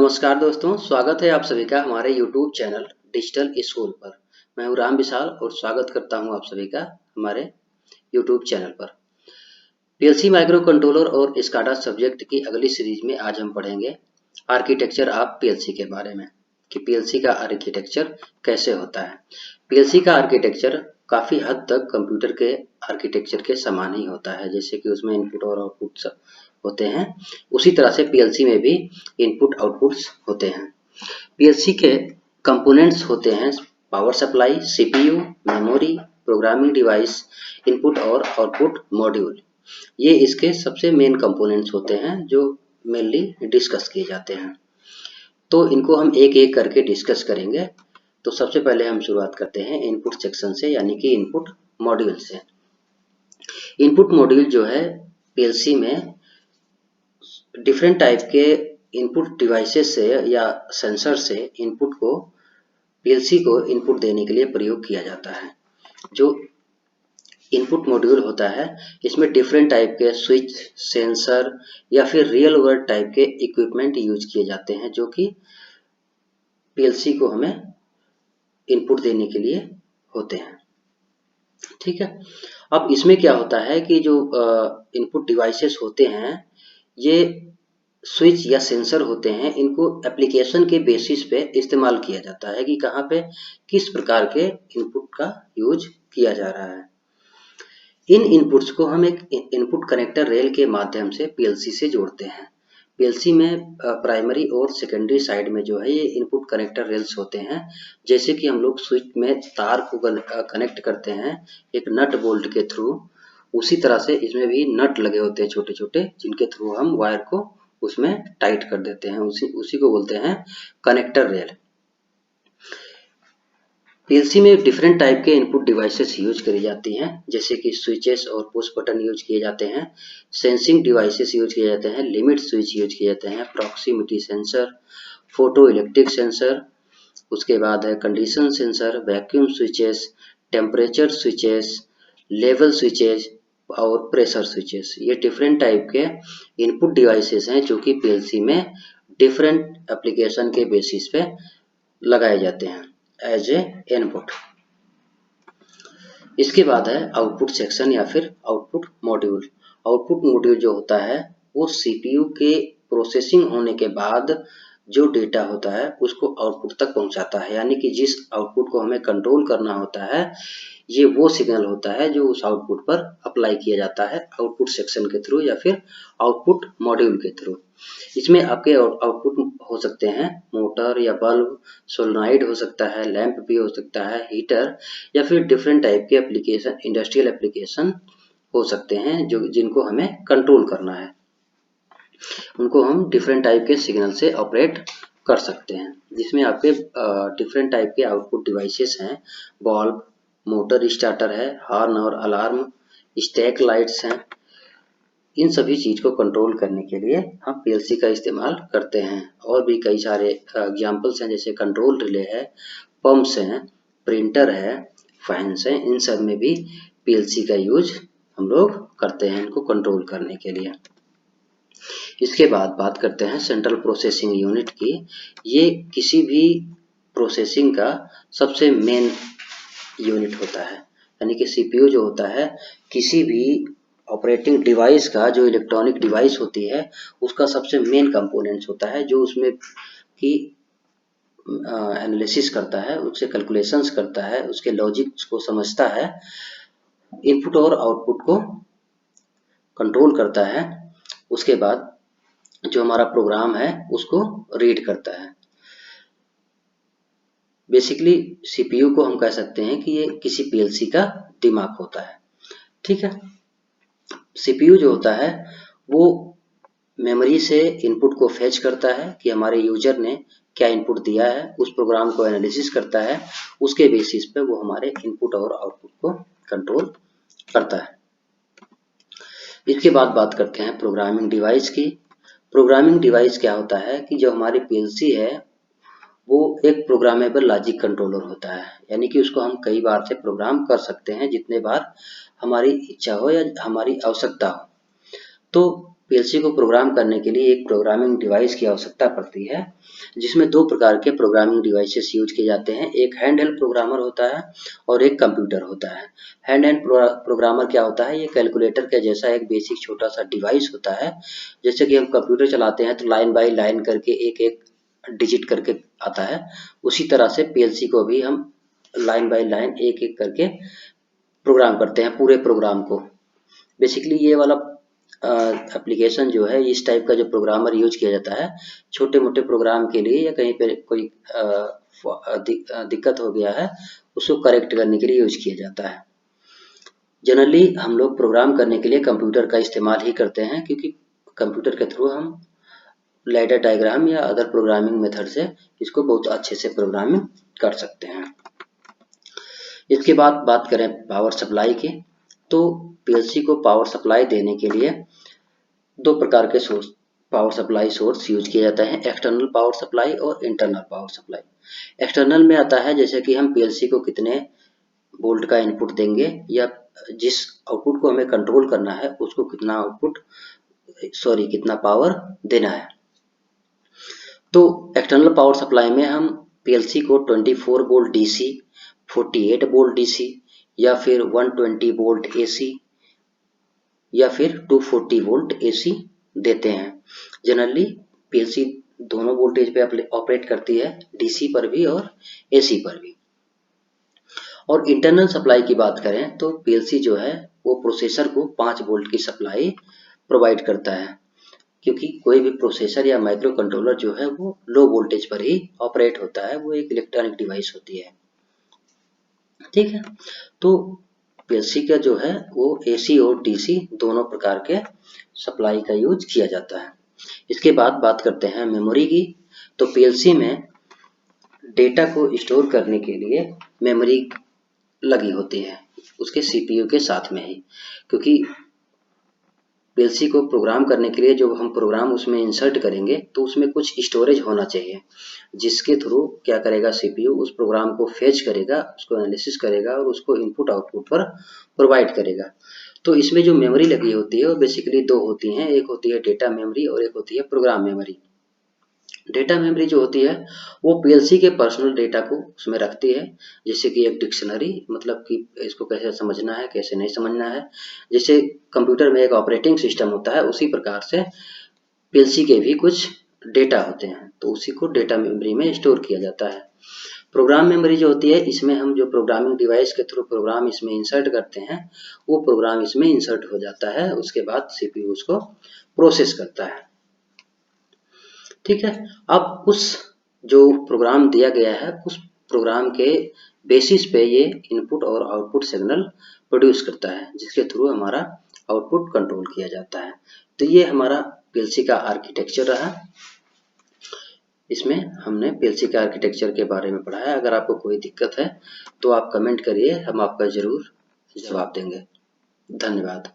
नमस्कार दोस्तों, स्वागत है आप सभी का हमारे YouTube चैनल डिजिटल स्कूल पर। मैं हूं राम विशाल और स्वागत करता हूं आप सभी का हमारे YouTube चैनल पर। पीएलसी माइक्रो कंट्रोलर और स्काडा सब्जेक्ट की अगली सीरीज में आज हम पढ़ेंगे आर्किटेक्चर ऑफ पीएलसी के बारे में कि पीएलसी का आर्किटेक्चर कैसे होता है। पीएलसी का आर्किटेक्चर काफ़ी हद तक कंप्यूटर के आर्किटेक्चर के समान ही होता है, जैसे कि उसमें इनपुट और आउटपुट होते हैं, उसी तरह से पीएलसी में भी इनपुट आउटपुट्स होते हैं। पीएलसी के कंपोनेंट्स होते हैं power supply, CPU, memory, programming device, input और आउटपुट मॉड्यूल। ये इसके सबसे मेन कंपोनेंट्स होते हैं जो मेनली डिस्कस किए जाते हैं। तो इनको हम एक एक करके डिस्कस करेंगे। तो सबसे पहले हम शुरुआत करते हैं इनपुट सेक्शन से, यानी कि इनपुट मॉड्यूल से। इनपुट मॉड्यूल जो है पीएलसी में डिफरेंट टाइप के इनपुट डिवाइसेस से या सेंसर से इनपुट को पीएलसी को इनपुट देने के लिए प्रयोग किया जाता है। जो इनपुट मॉड्यूल होता है इसमें डिफरेंट टाइप के स्विच, सेंसर या फिर रियल वर्ल्ड टाइप के इक्विपमेंट यूज किए जाते हैं जो कि पीएलसी को हमें इनपुट देने के लिए होते हैं। ठीक है, अब इसमें क्या होता है कि जो इनपुट डिवाइसेस होते हैं ये स्विच या सेंसर होते हैं, इनको एप्लीकेशन के बेसिस पे इस्तेमाल किया जाता है कि कहाँ पे किस प्रकार के इनपुट का यूज किया जा रहा है। इन इनपुट्स को हम एक इनपुट कनेक्टर रेल के माध्यम से पीएलसी से जोड़ते हैं। पीएलसी में प्राइमरी और सेकेंडरी साइड में जो है ये इनपुट कनेक्टर रेल्स होते हैं। जैसे कि हम लोग स्विच में तार को कनेक्ट करते हैं एक नट बोल्ट के थ्रू, उसी तरह से इसमें भी नट लगे होते हैं छोटे छोटे, जिनके थ्रू हम वायर को उसमें टाइट कर देते हैं। उसी को बोलते हैं कनेक्टर रेल। पीएलसी में डिफरेंट टाइप के इनपुट डिवाइसेस यूज करी जाती हैं, जैसे कि स्विचेस और पुश बटन यूज किए जाते हैं, सेंसिंग डिवाइसेस यूज किए जाते हैं, लिमिट स्विच यूज किए जाते हैं, proximity sensor, photo electric sensor, उसके बाद है condition sensor, vacuum switches, temperature switches, level switches और प्रेशर स्विचेस। ये डिफरेंट टाइप के इनपुट डिवाइसेस हैं जो कि पीएलसी में डिफरेंट एप्लीकेशन के बेसिस पे लगाए जाते हैं एज ए इनपुट। इसके बाद है आउटपुट सेक्शन या फिर आउटपुट मॉड्यूल। आउटपुट मॉड्यूल जो होता है वो सीपीयू के प्रोसेसिंग होने के बाद जो डेटा होता है उसको आउटपुट तक पहुंचाता है, यानी कि जिस आउटपुट को हमें कंट्रोल करना होता है ये वो सिग्नल होता है जो उस आउटपुट पर अप्लाई किया जाता है आउटपुट सेक्शन के थ्रू या फिर आउटपुट मॉड्यूल के थ्रू। इसमें आपके आउटपुट हो सकते हैं मोटर या बल्ब, सोलेनॉइड हो सकता है, लैंप भी हो सकता है, हीटर या फिर डिफरेंट टाइप के एप्लीकेशन, इंडस्ट्रियल एप्लीकेशन हो सकते हैं जो जिनको हमें कंट्रोल करना है। उनको हम डिफरेंट टाइप के सिग्नल से ऑपरेट कर सकते हैं, जिसमें आपके डिफरेंट टाइप के आउटपुट डिवाइसेस हैं। बल्ब, मोटर स्टार्टर है, हॉर्न और अलार्म, स्टैक लाइट्स हैं। इन सभी चीज को कंट्रोल करने के लिए हम पीएलसी का इस्तेमाल करते हैं। और भी कई सारे एग्जांपल्स हैं, जैसे कंट्रोल रिले है, पंप्स हैं, प्रिंटर है, फैंस हैं। इन सब में भी पीएलसी का यूज हम लोग करते हैं इनको कंट्रोल करने के लिए। इसके बाद बात करते हैं सेंट्रल प्रोसेसिंग यूनिट की। ये किसी भी प्रोसेसिंग का सबसे मेन यूनिट होता है, यानी कि सीपीयू जो होता है किसी भी ऑपरेटिंग डिवाइस का, जो इलेक्ट्रॉनिक डिवाइस होती है उसका सबसे मेन कंपोनेंट्स होता है, जो उसमें की एनालिसिस करता है, उससे कैलकुलेशंस करता है, उसके लॉजिक्स को समझता है, इनपुट और आउटपुट को कंट्रोल करता है। उसके बाद जो हमारा प्रोग्राम है उसको रीड करता है। बेसिकली सीपीयू को हम कह सकते हैं कि ये किसी पीएलसी का दिमाग होता है। ठीक है, सीपीयू जो होता है वो मेमोरी से इनपुट को फेच करता है कि हमारे यूजर ने क्या इनपुट दिया है, उस प्रोग्राम को एनालिसिस करता है, उसके बेसिस पे वो हमारे इनपुट और आउटपुट को कंट्रोल करता है। इसके बाद बात करते हैं प्रोग्रामिंग डिवाइस की। प्रोग्रामिंग डिवाइस क्या होता है कि जो हमारी पीएलसी है वो एक प्रोग्रामेबल लॉजिक कंट्रोलर होता है, यानी कि उसको हम कई बार से प्रोग्राम कर सकते हैं जितने बार हमारी इच्छा हो या हमारी आवश्यकता हो। तो पीएलसी को प्रोग्राम करने के लिए एक प्रोग्रामिंग डिवाइस की आवश्यकता पड़ती है, जिसमें दो प्रकार के प्रोग्रामिंग डिवाइसेस यूज किए जाते हैं। एक हैंड हेल्ड प्रोग्रामर होता है और एक कंप्यूटर होता है। हैंड हेल्ड प्रोग्रामर क्या होता है? ये कैलकुलेटर के जैसा एक बेसिक छोटा सा डिवाइस होता है। जैसे कि हम कंप्यूटर चलाते हैं तो लाइन बाय लाइन करके एक एक डिजिट करके आता है, उसी तरह से पीएलसी को भी हम लाइन बाय लाइन एक एक करके प्रोग्राम करते हैं, पूरे प्रोग्राम को। बेसिकली ये वाला एप्लीकेशन जो है, इस टाइप का जो प्रोग्रामर यूज किया जाता है छोटे मोटे प्रोग्राम के लिए, या कहीं पे कोई दिक्कत हो गया है उसको करेक्ट करने के लिए यूज किया जाता है। जनरली हम लोग प्रोग्राम करने के लिए कंप्यूटर का इस्तेमाल ही करते हैं, क्योंकि कंप्यूटर के थ्रू हम लैडर डायग्राम या अदर प्रोग्रामिंग मेथड से इसको बहुत अच्छे से प्रोग्रामिंग कर सकते हैं। इसके बाद बात करें पावर सप्लाई की, तो पीएलसी को पावर सप्लाई देने के लिए दो प्रकार के source power supply source use किया जाता है, एक्सटर्नल पावर सप्लाई और इंटरनल पावर सप्लाई। एक्सटर्नल में आता है जैसे कि हम पीएलसी को कितने वोल्ट का इनपुट देंगे, या जिस आउटपुट को हमें कंट्रोल करना है उसको कितना पावर देना है। तो एक्सटर्नल पावर सप्लाई में हम पीएलसी को 24 वोल्ट डीसी, 48 वोल्ट डीसी, या फिर 120 वोल्ट एसी, या फिर 240 वोल्ट एसी देते हैं। जनरली पीएलसी दोनों वोल्टेज पे ऑपरेट करती है, डीसी पर भी और एसी पर भी। और इंटरनल सप्लाई की बात करें तो पीएलसी जो है वो प्रोसेसर को 5 वोल्ट की सप्लाई प्रोवाइड करता है, क्योंकि कोई भी प्रोसेसर या माइक्रो कंट्रोलर जो है वो लो वोल्टेज पर ही ऑपरेट होता है, वो एक इलेक्ट्रॉनिक डिवाइस होती है। ठीक है, तो पीएलसी का जो है वो एसी और डीसी दोनों प्रकार के सप्लाई का यूज किया जाता है। इसके बाद बात करते हैं मेमोरी की। तो पीएलसी में डेटा को स्टोर करने के लिए मेमोरी लगी होती है उसके सीपीयू के साथ में ही, क्योंकि पीएलसी को प्रोग्राम करने के लिए जो हम प्रोग्राम उसमें इंसर्ट करेंगे तो उसमें कुछ स्टोरेज होना चाहिए, जिसके थ्रू क्या करेगा सीपीयू उस प्रोग्राम को फेच करेगा, उसको एनालिसिस करेगा और उसको इनपुट आउटपुट पर प्रोवाइड करेगा। तो इसमें जो मेमोरी लगी होती है वो बेसिकली दो होती हैं, एक होती है डेटा मेमोरी और एक होती है प्रोग्राम मेमोरी। डेटा मेमोरी जो होती है वो पीएलसी के पर्सनल डेटा को उसमें रखती है, जैसे कि एक डिक्शनरी, मतलब कि इसको कैसे समझना है कैसे नहीं समझना है। जैसे कंप्यूटर में एक ऑपरेटिंग सिस्टम होता है, उसी प्रकार से पीएलसी के भी कुछ डेटा होते हैं, तो उसी को डेटा मेमोरी में स्टोर किया जाता है। प्रोग्राम मेमोरी जो होती है, इसमें हम जो प्रोग्रामिंग डिवाइस के थ्रू प्रोग्राम इसमें इंसर्ट करते हैं वो प्रोग्राम इसमें इंसर्ट हो जाता है, उसके बाद सीपीयू उसको प्रोसेस करता है। ठीक है, अब उस जो प्रोग्राम दिया गया है उस प्रोग्राम के बेसिस पे ये इनपुट और आउटपुट सिग्नल प्रोड्यूस करता है, जिसके थ्रू हमारा आउटपुट कंट्रोल किया जाता है। तो ये हमारा पीएलसी का आर्किटेक्चर रहा। इसमें हमने पीएलसी के आर्किटेक्चर के बारे में पढ़ा है। अगर आपको कोई दिक्कत है तो आप कमेंट करिए, हम आपका जरूर जवाब देंगे। धन्यवाद।